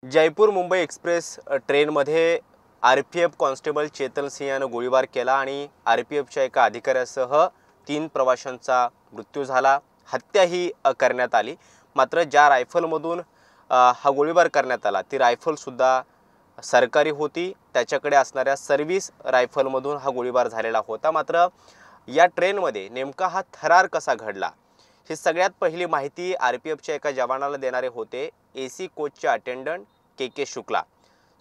Jaipur Mumbai express ट्रेनमध्ये are-P-F constable Chetan Singh यानं गोळीबार केला आणि आर-पी-एफच्या एका अधिकाऱ्यासह 3 प्रवाशांचा मृत्यू झाला. हत्याही करण्यात आली. मात्र ज्या रायफलमधून हा गोळीबार करण्यात आला ती रायफलसुद्धा सरकारी होती. त्याच्याकडे असणाऱ्या सर्व्हिस रायफलमधून हा गोळीबार झालेला होता. मात्र या ट्रेनमध्ये नेमका हा थरार कसा घडला ही सगळ्यात पहिली माहिती आर-पी-एफच्या एका जवानाला देणारे होते एसी कोचचे अटेंडंट के शुक्ला.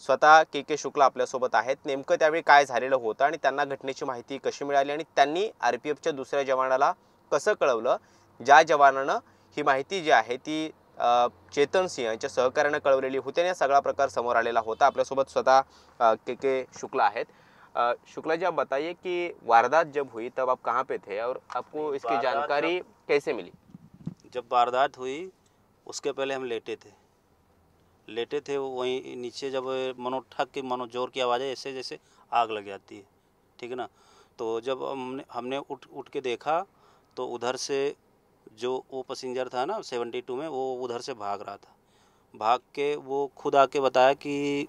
स्वतः के शुक्ला आपल्यासोबत आहेत. नेमकं त्यावेळी काय झालेलं होतं आणि त्यांना घटनेची माहिती कशी मिळाली आणि त्यांनी आर-पी-एफच्या दुसऱ्या जवानाला कसं कळवलं, ज्या जवानानं ही माहिती जी आहे ती चेतन सिंह यांच्या सहकार्यानं कळवलेली होती आणि सगळा प्रकार समोर आलेला होता. आपल्यासोबत स्वतः के शुक्ला आहेत. शुक्ला जी, आप बताइए कि वारदात जब हुई तब आप कहाँ पे थे और आपको इसकी जानकारी कैसे मिली? जब वारदात हुई उसके पहले हम लेटे थे वहीं नीचे। जब मानो ठक की मानो जोर की आवाज़ है, ऐसे जैसे आग लग जाती है, ठीक है ना। तो जब हमने उठ के देखा तो उधर से जो वो पैसेंजर था ना 72 में, वो उधर से भाग रहा था। भाग के वो खुद आके बताया कि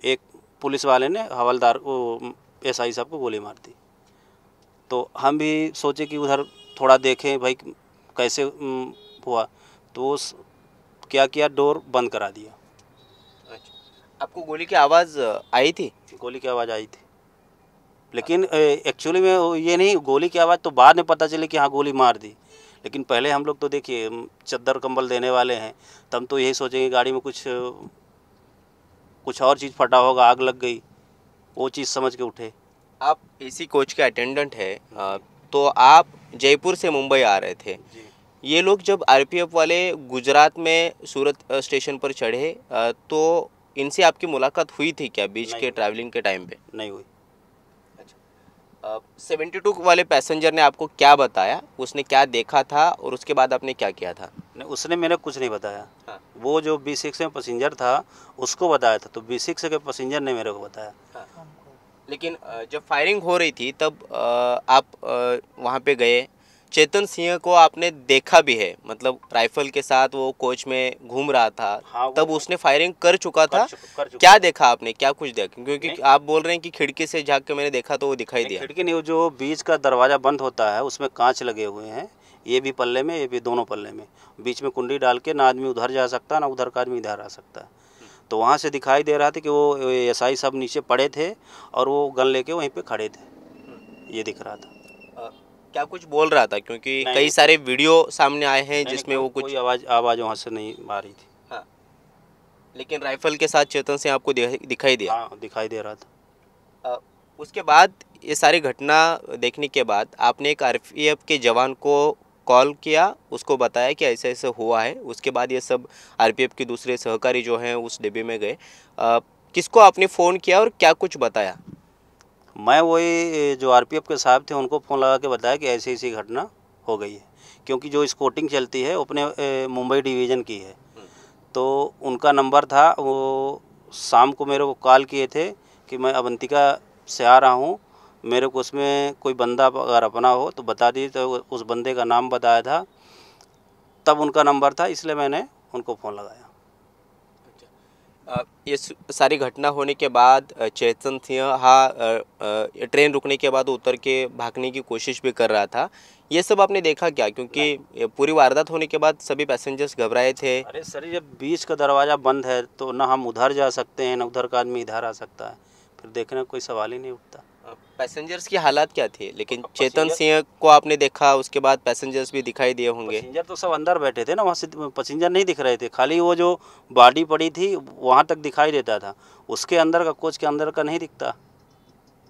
एक पुलिस वाले ने हवलदार को, एसआई साहब को गोली मार दी। तो हम भी सोचे कि उधर थोड़ा देखें भाई कैसे हुआ। तो क्या किया, डोर बंद करा दिया। अच्छा, आपको गोली की आवाज़ आई थी? गोली की आवाज़ आई थी, लेकिन एक्चुअली में ये नहीं, गोली की आवाज़ तो बाद में पता चली कि हाँ गोली मार दी। लेकिन पहले हम लोग तो देखिए चद्दर कंबल देने वाले हैं, तब तो यही सोचेंगे गाड़ी में कुछ और चीज़ फटा होगा, आग लग गई, वो चीज़ समझ के उठे। आप एसी कोच के अटेंडेंट हैं, तो आप जयपुर से मुंबई आ रहे थे। जी। ये लोग जब आर-पी-एफ वाले गुजरात में सूरत स्टेशन पर चढ़े तो इनसे आपकी मुलाकात हुई थी क्या बीच के ट्रैवलिंग के टाइम पे? नहीं हुई। अच्छा, 72 वाले पैसेंजर ने आपको क्या बताया, उसने क्या देखा था और उसके बाद आपने क्या किया था? नहीं, उसने मेरे कुछ नहीं बताया। हाँ। वो जो B6 में पैसेंजर था उसको बताया था, तो B6 के पैसेंजर ने मेरे को बताया। हाँ। लेकिन जब फायरिंग हो रही थी तब आप वहाँ पे गए, चेतन सिंह को आपने देखा भी है, मतलब राइफल के साथ वो कोच में घूम रहा था। हाँ, तब उसने फायरिंग कर चुका था। कर चुका। क्या देखा आपने, क्या कुछ देखा? क्योंकि आप बोल रहे हैं कि खिड़की से झांक के मैंने देखा तो वो दिखाई दिया। खिड़की नहीं, वो जो बीच का दरवाज़ा बंद होता है उसमें कांच लगे हुए हैं, ये भी पल्ले में, ये भी दोनों पल्ले में। बीच में कुंडी डाल के ना आदमी उधर जा सकता है ना उधर का आदमी इधर आ सकता है। तो वहाँ से दिखाई दे रहा था कि वो एसआई साहब नीचे पड़े थे और वो गन लेके वहीं पे खड़े थे, ये दिख रहा था। क्या कुछ बोल रहा था? क्योंकि कई सारे वीडियो सामने आए हैं जिसमें वो कुछ आवाज़ वहाँ से नहीं आ रही थी। हाँ, लेकिन राइफल के साथ चेतन सिंह आपको दिखाई दिया? हाँ, दिखाई दे रहा था। उसके बाद ये सारी घटना देखने के बाद आपने एक आर-पी-एफ के जवान को कॉल किया, उसको बताया कि ऐसे ऐसे हुआ है। उसके बाद ये सब आर-पी-एफ के दूसरे सहकारी जो हैं उस डिब्बे में गए। किसको आपने फ़ोन किया और क्या कुछ बताया? मैं वही जो आरपीएफ के साहब थे उनको फ़ोन लगा के बताया कि ऐसी ऐसी घटना हो गई है, क्योंकि जो स्कोटिंग चलती है अपने मुंबई डिवीज़न की है। तो उनका नंबर था, वो शाम को मेरे को कॉल किए थे कि मैं अवंतिका से आ रहा हूँ, मेरे को उसमें कोई बंदा अगर अपना हो तो बता दीजिए। तो उस बंदे का नाम बताया था, तब उनका नंबर था, इसलिए मैंने उनको फ़ोन लगाया। ये सारी घटना होने के बाद चेतन सिंह ट्रेन रुकने के बाद उतर के भागने की कोशिश भी कर रहा था। ये सब आपने देखा क्या? क्योंकि पूरी वारदात होने के बाद सभी पैसेंजर्स घबराए थे। अरे सर, जब बीच का दरवाज़ा बंद है तो ना हम उधर जा सकते हैं ना उधर का आदमी इधर आ सकता है, फिर देखने का कोई सवाल ही नहीं उठता। पैसेंजर की हालात क्या थी? लेकिन चेतन सिंह को आपने देखा, उसके बाद पैसेंजर्स भी दिखाई दिए होंगे। पैसेंजर तो सब अंदर बैठे थे ना, वहाँ से पैसेंजर नहीं दिख रहे थे, खाली वो जो बॉडी पड़ी थी वहाँ तक दिखाई देता था, उसके अंदर का, कोच के अंदर का नहीं दिखता,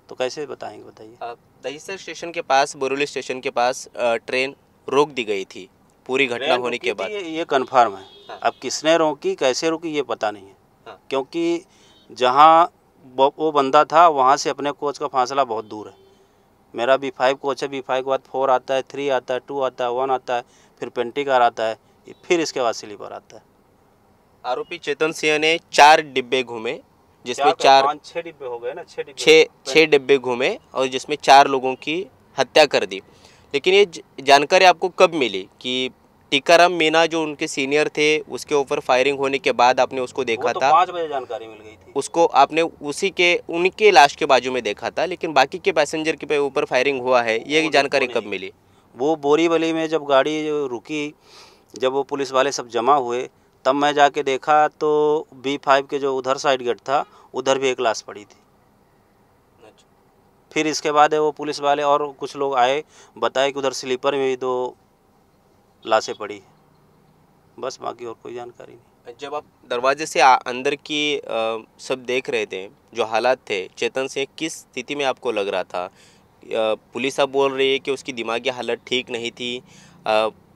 तो कैसे बताएंगे, बताइए। दहिसर स्टेशन के पास, बोरीवली स्टेशन के पास ट्रेन रोक दी गई थी पूरी घटना होने के बाद? ये कन्फर्म है। हाँ। अब किसने रोकी, कैसे रोकी, ये पता नहीं है। हाँ। क्योंकि जहाँ वो बंदा था वहाँ से अपने कोच का फासला बहुत दूर है। मेरा B5 कोच है, B5 के बाद 4 आता है, 3 आता है, 2 आता है, 1 आता है, फिर पेंटी कार आता है, फिर इसके बाद स्लीपर आता है। आरोपी चेतन सिंह ने 4 डिब्बे घूमे, जिसमें 6 डिब्बे हो गए ना, 6 डिब्बे घूमे और जिसमें 4 लोगों की हत्या कर दी। लेकिन ये जानकारी आपको कब मिली कि टिकाराम मीणा जो उनके सीनियर थे उसके ऊपर फायरिंग होने के बाद आपने उसको देखा वो तो था, 5 बजे जानकारी मिल गई थी। उसको आपने उनके लाश के बाजू में देखा था, लेकिन बाकी के पैसेंजर के ऊपर फायरिंग हुआ है ये जानकारी कब मिली? वो बोरीवली में जब गाड़ी रुकी, जब वो पुलिस वाले सब जमा हुए, तब मैं जाके देखा तो B5 के जो उधर साइड गेट था उधर भी एक लाश पड़ी थी। फिर इसके बाद वो पुलिस वाले और कुछ लोग आए, बताए कि उधर स्लीपर में भी 2 लाशें पड़ी, बस बाकी और कोई जानकारी नहीं। जब आप दरवाजे से अंदर की सब देख रहे थे, जो हालात थे, चेतन सिंह किस स्थिति में आपको लग रहा था? पुलिस अब बोल रही है कि उसकी दिमागी हालत ठीक नहीं थी,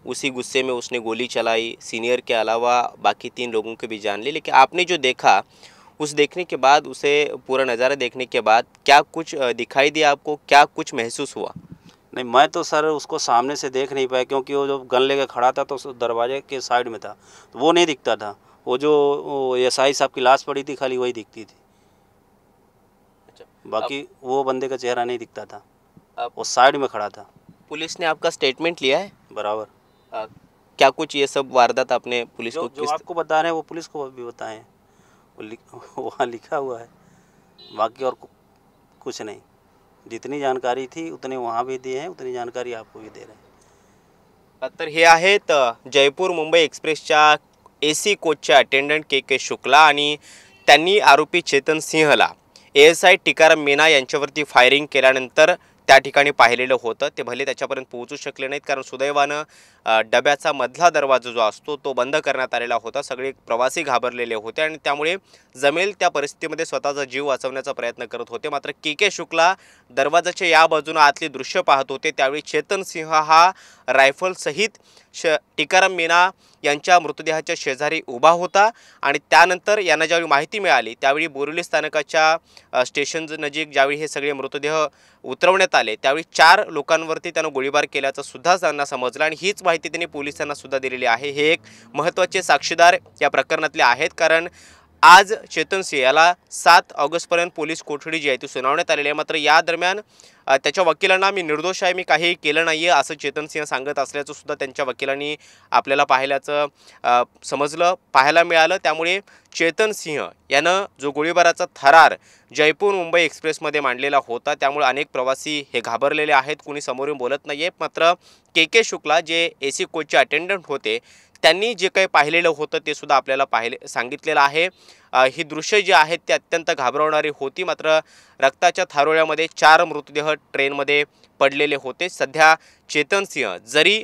उसी गुस्से में उसने गोली चलाई, सीनियर के अलावा बाकी 3 लोगों के भी जान ली, लेकिन आपने जो देखा उस देखने के बाद, उसे पूरा नज़ारा देखने के बाद क्या कुछ दिखाई दिया आपको, क्या कुछ महसूस हुआ? नहीं, मैं तो सर उसको सामने से देख नहीं पाया, क्योंकि वो जो गन लेके खड़ा था तो उस दरवाजे के साइड में था, तो वो नहीं दिखता था। वो जो एसआई साहब की लाश पड़ी थी खाली वही दिखती थी। अच्छा, बाकी वो बंदे का चेहरा नहीं दिखता था, अब वो साइड में खड़ा था। पुलिस ने आपका स्टेटमेंट लिया है? बराबर। क्या कुछ ये सब वारदात आपने पुलिस को जो आपको बता रहे हैं वो पुलिस को भी बताएं, वहाँ लिखा हुआ है, बाकी और कुछ नहीं। जितनी जानकारी थी उतनी वहाँ भी दिए हैं, उतनी जानकारी आपको भी दे रहे हैं। तर हे आहेत जयपूर मुंबई एक्सप्रेसच्या AC कोचचे अटेंडंट के शुक्ला आणि त्यांनी आरोपी चेतन सिंहला ASI टिकाराम मीणा यांच्यावरती फायरिंग केल्यानंतर त्या ठिकाणी पाहिलेलं होतं। ते भले त्याच्यापर्यंत पोहोचू शकले नाहीत, कारण सुदैवानं डब्याचा मधला दरवाजा जो असतो तो बंद करण्यात आलेला होता। सगळे प्रवासी घाबरलेले होते आणि त्यामुळे जमेल त्या परिस्थितीमध्ये स्वतःचा जीव वाचवण्याचा प्रयत्न करत होते। मात्र के शुक्ला दरवाजाच्या या बाजूने आतली दृश्य पाहत होते, त्यावेळी चेतन सिंह हा रायफल सहित टिकाराम मीणा यांच्या मृतदेहाच्या शेजारी उभा होता आणि त्यानंतर यांना ज्यावेळी माहिती मिळाली त्यावेळी बोरिवली स्थानकाच्या स्टेशन नजीक ज्यावेळी हे सगळे मृतदेह उतरवण्यात आले त्यावेळी 4 लोकांवरती त्यानं गोळीबार केल्याचं सुद्धा त्यांना समजलं आणि हीच माहिती त्यांनी पोलिसांना सुद्धा दिलेली आहे। हे एक महत्त्वाचे साक्षीदार या प्रकरणातले आहेत, कारण आज चेतन सिंह याला 7 ऑगस्टपर्यंत पोलीस कोठडी जी आहे ती सुनावण्यात आलेली आहे। मात्र या दरम्यान त्याच्या वकिलांना मी निर्दोष आहे, मी काही केलं नाही आहे असं चेतन सिंह सांगत असल्याचं सुद्धा त्यांच्या वकिलांनी आपल्याला पाहायला मिळालं। त्यामुळे चेतन सिंह यानं जो गोळीबाराचा थरार जयपूर मुंबई एक्सप्रेसमध्ये मांडलेला होता, त्यामुळे अनेक प्रवासी हे घाबरलेले आहेत, कोणी समोरून बोलत नाही आहे। मात्र के शुक्ला जे AC कोचचे अटेंडंट होते त्यांनी जे काही पाहिलेलं होतं ते सुद्धा आपल्याला सांगितलेलं आहे। ही दृश्य जी आहेत ती अत्यंत घाबरवणारी होती। मात्र रक्ताच्या थारोळ्यामध्ये 4 मृतदेह ट्रेनमध्ये पडलेले होते। सध्या चेतन सिंह जरी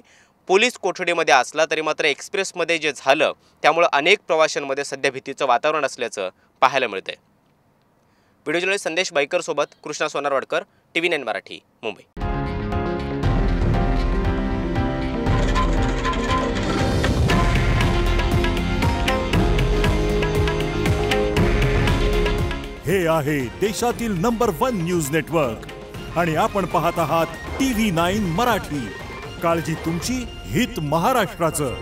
पोलीस कोठडीमध्ये असला तरी मात्र एक्सप्रेसमध्ये जे झालं त्यामुळे अनेक प्रवाशांमध्ये सध्या भीतीचं वातावरण असल्याचं पाहायला मिळतंय। व्हिडिओ जर्नलिस्ट संदेश बाईकर सोबत कृष्णा सोनारवाडकर, TV9 मराठी, मुंबई। हे आहे देशातील नंबर 1 न्यूज नेटवर्क आणि आपण पाहत आहात TV9 मराठी। काळजी तुमची, हित महाराष्ट्राचं।